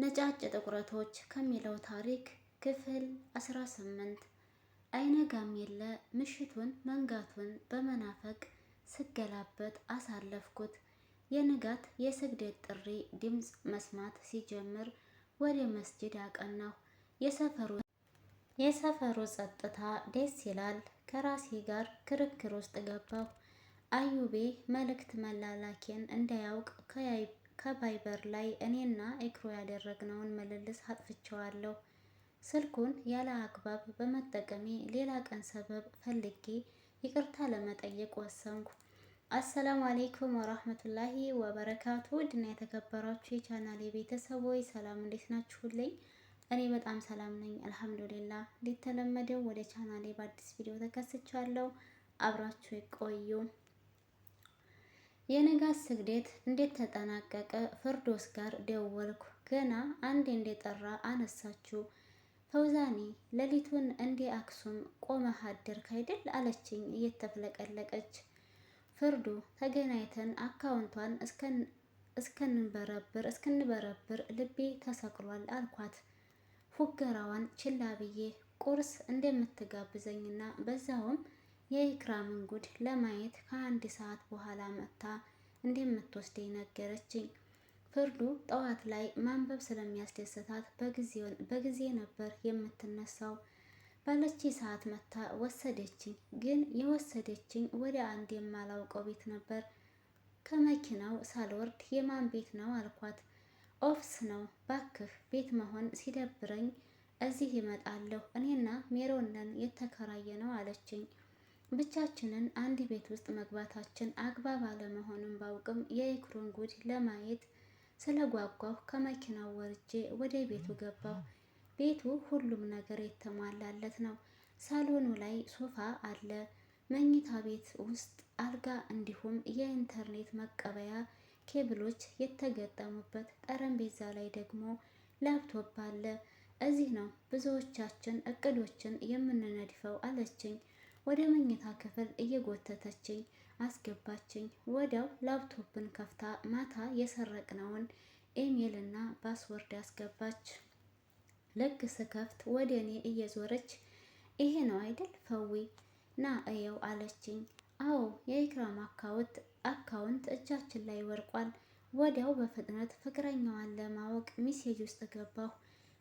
ነጫጭ ጥቁረቶች ከሚለው ታሪክ ክፍል 18። አይነጋም የለ ምሽቱን መንጋቱን በመናፈቅ ስገላበጥ አሳለፍኩት። የንጋት የስግደት ጥሪ ድምፅ መስማት ሲጀምር ወደ መስጂድ አቀናሁ። የሰፈሩ ጸጥታ ደስ ይላል። ከራሴ ጋር ክርክር ውስጥ ገባሁ። አዩቤ መልእክት መላላኬን እንዳያውቅ ከቫይበር ላይ እኔና ኤክሮ ያደረግነውን ምልልስ አጥፍቼዋለሁ። ስልኩን ያለ አግባብ በመጠቀሜ ሌላ ቀን ሰበብ ፈልጌ ይቅርታ ለመጠየቅ ወሰንኩ። አሰላሙ አሌይኩም ወራህመቱላሂ ወበረካቱ። ውድና የተከበራችሁ የቻናሌ ቤተሰቦች ሰላም፣ እንዴት ናችሁልኝ? እኔ በጣም ሰላም ነኝ አልሐምዱሊላ። እንደተለመደው ወደ ቻናሌ በአዲስ ቪዲዮ ተከስቻለሁ። አብራችሁ ይቆዩ። የንጋት ስግደት እንዴት ተጠናቀቀ? ፍርዶስ ጋር ደወልኩ። ገና አንዴ እንደጠራ አነሳችው። ፈውዛኔ ሌሊቱን እንደ አክሱም ቆመህ አደርክ አይደል አለችኝ እየተፍለቀለቀች። ፍርዱ ተገናኝተን አካውንቷን እስክንበረብር ልቤ ተሰቅሏል አልኳት። ፉገራዋን ችላ ብዬ ቁርስ እንደምትጋብዘኝና በዛውም የኢክራምን ጉድ ለማየት ከአንድ ሰዓት በኋላ መጥታ እንደምትወስደኝ ነገረችኝ። ፍርዱ ጠዋት ላይ ማንበብ ስለሚያስደስታት በጊዜ ነበር የምትነሳው። ባለች ሰዓት መታ ወሰደችኝ። ግን የወሰደችኝ ወደ አንድ የማላውቀው ቤት ነበር። ከመኪናው ሳልወርድ የማን ቤት ነው አልኳት። ኦፍስ ነው ባክህ፣ ቤት መሆን ሲደብረኝ እዚህ ይመጣለሁ። እኔና ሜሮንን የተከራየ ነው አለችኝ። ብቻችንን አንድ ቤት ውስጥ መግባታችን አግባብ አለመሆኑን ባውቅም የኢክሩን ጉድ ለማየት ስለጓጓሁ ከመኪናው ወርጄ ወደ ቤቱ ገባሁ። ቤቱ ሁሉም ነገር የተሟላለት ነው። ሳሎኑ ላይ ሶፋ አለ። መኝታ ቤት ውስጥ አልጋ እንዲሁም የኢንተርኔት መቀበያ ኬብሎች የተገጠሙበት ጠረጴዛ ላይ ደግሞ ላፕቶፕ አለ። እዚህ ነው ብዙዎቻችን እቅዶችን የምንነድፈው አለችኝ። ወደ መኝታ ክፍል እየጎተተችኝ አስገባችኝ። ወዲያው ላፕቶፕን ከፍታ ማታ የሰረቅነውን ኢሜል እና ፓስወርድ አስገባች። ልክ ስከፍት ወደ እኔ እየዞረች ይሄ ነው አይደል ፈዊ ና እየው አለችኝ። አዎ የኢክራም አካውንት እጃችን ላይ ወርቋል። ወዲያው በፍጥነት ፍቅረኛዋን ለማወቅ ሚሴጅ ውስጥ ገባሁ።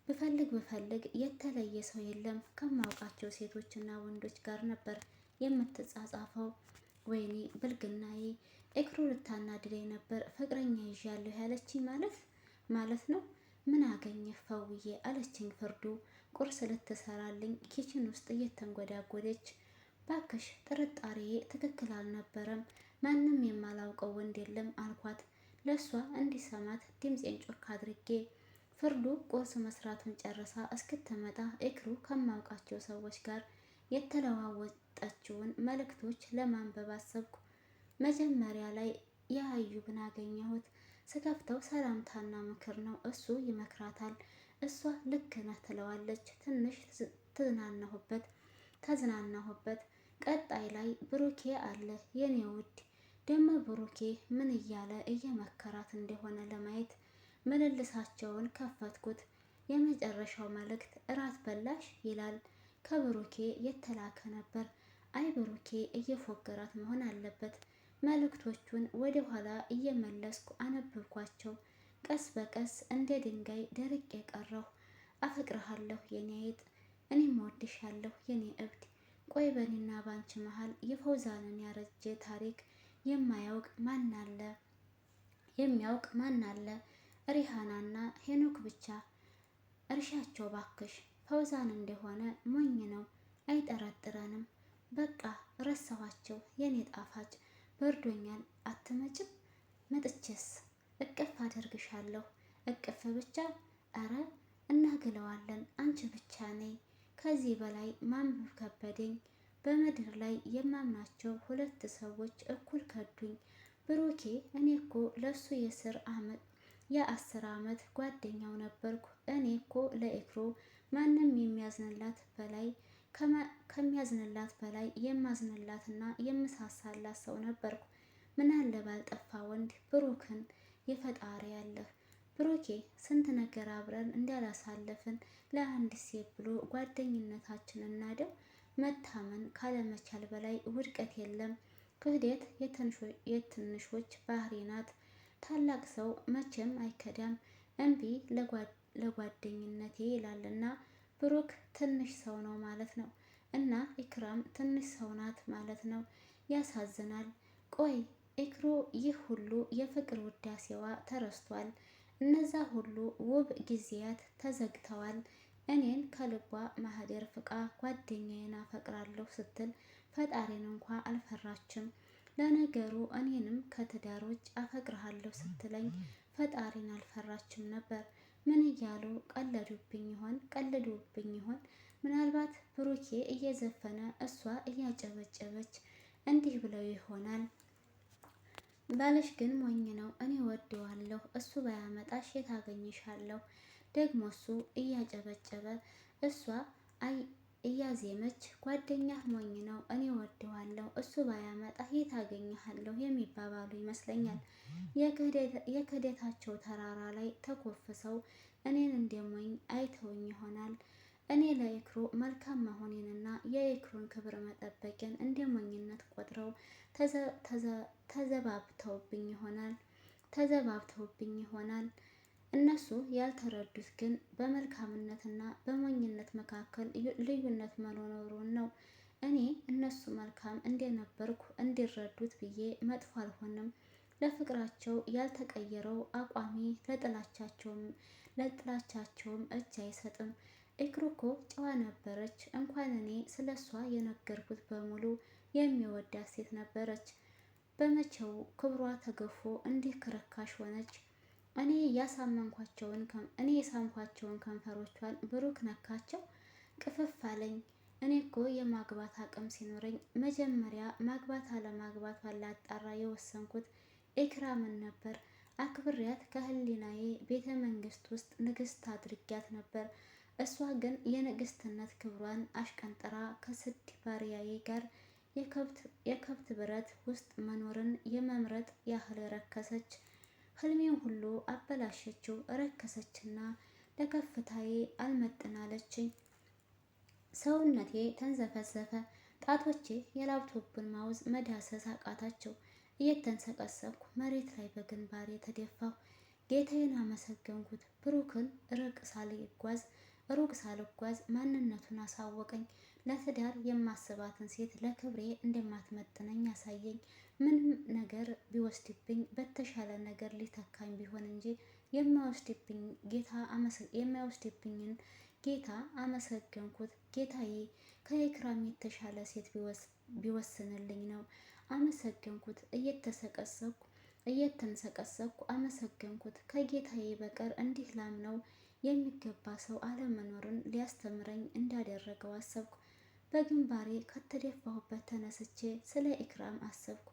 ብፈልግ የተለየ ሰው የለም። ከማውቃቸው ሴቶችና ወንዶች ጋር ነበር የምትጻጻፈው። ወይኔ ብልግናዬ! ኤክሩ ልታናድደኝ ነበር። ፍቅረኛ ይዣለሁ ያለችኝ ማለት ነው። ምን አገኘህ ፈውዬ አለችኝ ፍርዱ ቁርስ ልትሰራልኝ ኪችን ውስጥ እየተንጎዳጎደች። ባክሽ ጥርጣሬዬ ትክክል አልነበረም። ማንም የማላውቀው ወንድ የለም አልኳት፣ ለሷ እንዲሰማት ድምፄን ጮክ አድርጌ። ፍርዱ ቁርስ መስራቱን ጨርሳ እስክትመጣ ኤክሩ ከማውቃቸው ሰዎች ጋር የተለዋወጠችውን መልእክቶች ለማንበብ አሰብኩ። መጀመሪያ ላይ የአዩብን አገኘሁት። ስከፍተው ሰላምታና ምክር ነው። እሱ ይመክራታል፣ እሷ ልክ ነህ ትለዋለች። ትንሽ ተዝናናሁበት። ቀጣይ ላይ ብሩኬ አለ። የኔ ውድ ደሞ ብሩኬ ምን እያለ እየመከራት እንደሆነ ለማየት ምልልሳቸውን ከፈትኩት። የመጨረሻው መልእክት እራት በላሽ ይላል። ከብሩኬ የተላከ ነበር። አይ ብሩኬ እየፎገራት መሆን አለበት። መልእክቶቹን ወደ ኋላ እየመለስኩ አነበብኳቸው። ቀስ በቀስ እንደ ድንጋይ ደርቄ ቀረሁ። አፈቅርሃለሁ የኔ አይጥ፣ እኔም እወድሻለሁ የኔ እብድ። ቆይ በኔና ባንቺ መሀል የፈውዛንን ያረጀ ታሪክ የሚያውቅ ማን አለ? ሪሃናና ሄኖክ ብቻ። እርሻቸው ባክሽ። ፈውዛን እንደሆነ ሞኝ ነው፣ አይጠረጥረንም። በቃ ረሳኋቸው የኔ ጣፋጭ። በርዶኛል፣ አትመጭም? መጥቼስ እቅፍ አደርግሻለሁ። እቅፍ ብቻ? አረ እናግለዋለን። አንቺ ብቻ ነይ። ከዚህ በላይ ማንበብ ከበደኝ። በምድር ላይ የማምናቸው ሁለት ሰዎች እኩል ከዱኝ። ብሩኬ እኔ እኮ ለሱ የ10 ዓመት ጓደኛው ነበርኩ። እኔ እኮ ለኤክሮ ማንም ከሚያዝንላት በላይ የማዝንላትና የምሳሳላት ሰው ነበርኩ። ምናለ ባልጠፋ ወንድ ብሩክን የፈጣሪ ያለህ። ብሩኬ ስንት ነገር አብረን እንዳላሳለፍን ለአንድ ሴት ብሎ ጓደኝነታችንን ናደው። መታመን ካለመቻል በላይ ውድቀት የለም። ክህደት የትንሾች ባህሪ ናት። ታላቅ ሰው መቼም አይከዳም። እምቢ ለጓደኝነቴ ይላልና ብሩክ ትንሽ ሰው ነው ማለት ነው። እና ኢክራም ትንሽ ሰው ናት ማለት ነው። ያሳዝናል። ቆይ ኢክሩ ይህ ሁሉ የፍቅር ውዳሴዋ ተረስቷል። እነዛ ሁሉ ውብ ጊዜያት ተዘግተዋል። እኔን ከልቧ ማህደር ፍቃ ጓደኛዬን አፈቅራለሁ ስትል ፈጣሪን እንኳ አልፈራችም። ለነገሩ እኔንም ከትዳር ውጭ አፈቅርሃለሁ ስትለኝ ፈጣሪን አልፈራችም ነበር። ምን እያሉ ቀለዱብኝ ይሆን? ምናልባት ብሩኬ እየዘፈነ እሷ እያጨበጨበች እንዲህ ብለው ይሆናል። ባልሽ ግን ሞኝ ነው። እኔ ወደዋለሁ። እሱ ባያመጣሽ የት አገኝሻለሁ? ደግሞ እሱ እያጨበጨበ እሷ እያዜመች ጓደኛህ ሞኝ ነው። እኔ ወደዋለሁ። እሱ ባያመጣ የት አገኘሃለሁ የሚባባሉ ይመስለኛል። የክህደታቸው ተራራ ላይ ተኮፍሰው እኔን እንደሞኝ አይተውኝ ይሆናል። እኔ ለኢክሩ መልካም መሆኔንና የኢክሩን ክብር መጠበቅን እንደ ሞኝነት ቆጥረው ተዘባብተውብኝ ይሆናል። እነሱ ያልተረዱት ግን በመልካምነትና በሞኝነት መካከል ልዩነት መኖሩን ነው። እኔ እነሱ መልካም እንደነበርኩ እንዲረዱት ብዬ መጥፎ አልሆንም። ለፍቅራቸው ያልተቀየረው አቋሚ ለጥላቻቸውም እጅ አይሰጥም። ኢክሩ እኮ ጨዋ ነበረች። እንኳን እኔ ስለ እሷ የነገርኩት በሙሉ የሚወዳት ሴት ነበረች። በመቼው ክብሯ ተገፎ እንዲህ ክርካሽ ሆነች? እኔ የሳምኳቸውን ከንፈሮቿን ብሩክ ነካቸው። ቅፍፍ አለኝ። እኔ እኮ የማግባት አቅም ሲኖረኝ መጀመሪያ ማግባት አለማግባቷን ላጣራ የወሰንኩት ኢክራምን ነበር። አክብሪያት ከህሊናዬ ቤተ መንግስት ውስጥ ንግስት አድርጊያት ነበር። እሷ ግን የንግስትነት ክብሯን አሽቀንጥራ ከስድ ባሪያዬ ጋር የከብት በረት ውስጥ መኖርን የመምረጥ ያህል ረከሰች። ህልሜን ሁሉ አበላሸችው። ረከሰችና ለከፍታዬ አልመጥናለችኝ። ሰውነቴ ተንዘፈዘፈ። ጣቶቼ የላፕቶፕን ማውዝ መዳሰስ አቃታቸው። እየተንሰቀሰቅኩ መሬት ላይ በግንባሬ ተደፋሁ። ጌታዬን አመሰገንኩት። ብሩክን ሩቅ ሳልጓዝ ማንነቱን አሳወቀኝ። ለትዳር የማስባትን ሴት ለክብሬ እንደማትመጥነኝ አሳየኝ። ምንም ነገር ቢወስድብኝ በተሻለ ነገር ሊተካኝ ቢሆን እንጂ የማይወስድብኝን ጌታ አመሰገንኩት። ጌታዬ ከኢክራም የተሻለ ሴት ቢወስንልኝ ነው። አመሰገንኩት። እየተንሰቀሰቅኩ አመሰገንኩት። ከጌታዬ በቀር እንዲህ ላምነው የሚገባ ሰው አለመኖርን ሊያስተምረኝ እንዳደረገው አሰብኩ። በግንባሬ ከተደፋሁበት ተነስቼ ስለ ኢክራም አሰብኩ።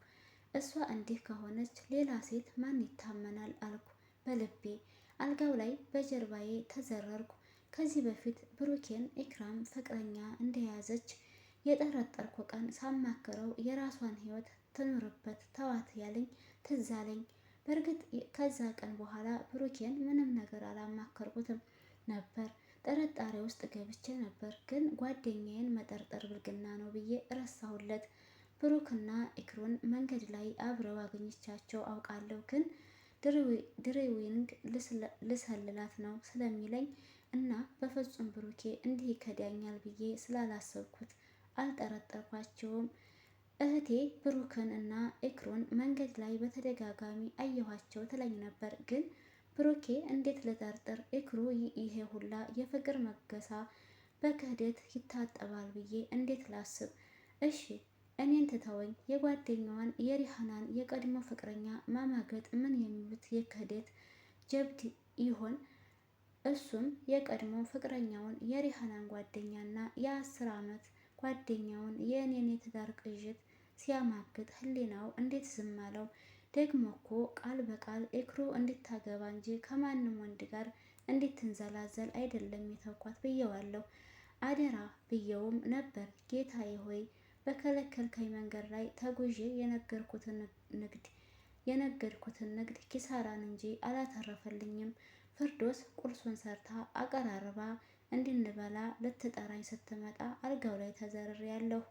እሷ እንዲህ ከሆነች ሌላ ሴት ማን ይታመናል አልኩ በልቤ። አልጋው ላይ በጀርባዬ ተዘረርኩ። ከዚህ በፊት ብሩኬን ኢክራም ፍቅረኛ እንደያዘች የጠረጠርኩ ቀን ሳማክረው የራሷን ሕይወት ትኑርበት ተዋት ያለኝ ትዝ አለኝ። በእርግጥ ከዛ ቀን በኋላ ብሩኬን ምንም ነገር አላማከርኩትም ነበር። ጥርጣሬ ውስጥ ገብቼ ነበር፣ ግን ጓደኛዬን መጠርጠር ብልግና ነው ብዬ ረሳሁለት። ብሩክና ኢክሩን መንገድ ላይ አብረው አግኝቻቸው አውቃለሁ፣ ግን ድሬዊንግ ልሰልላት ነው ስለሚለኝ እና በፍጹም ብሩኬ እንዲህ ይከዳኛል ብዬ ስላላሰብኩት አልጠረጠርኳቸውም። እህቴ ብሩክን እና ኢክሩን መንገድ ላይ በተደጋጋሚ አየኋቸው ትለኝ ነበር፣ ግን ብሩኬ እንዴት ልጠርጥር? ኢክሩ ይሄ ሁላ የፍቅር መገሳ በክህደት ይታጠባል ብዬ እንዴት ላስብ? እሺ እኔን ትተወኝ፣ የጓደኛዋን የሪሃናን የቀድሞ ፍቅረኛ ማማገጥ ምን የሚሉት የክህደት ጀብድ ይሆን? እሱም የቀድሞ ፍቅረኛውን የሪሃናን ጓደኛና የ10 ዓመት ጓደኛውን የእኔን የትዳር ቅዥት ሲያማግጥ ህሊናው እንዴት ዝም አለው? ደግሞ እኮ ቃል በቃል ኢክሩ እንድታገባ እንጂ ከማንም ወንድ ጋር እንድትንዘላዘል አይደለም የተውኳት ብየዋለሁ። አደራ ብየውም ነበር። ጌታዬ ሆይ በከለከልከኝ መንገድ ላይ ተጉዤ የነገድኩትን ንግድ ኪሳራን እንጂ አላተረፈልኝም። ፍርዶስ ቁርሱን ሰርታ አቀራርባ እንድንበላ ልትጠራኝ ስትመጣ አልጋው ላይ ተዘርሬ ያለሁ።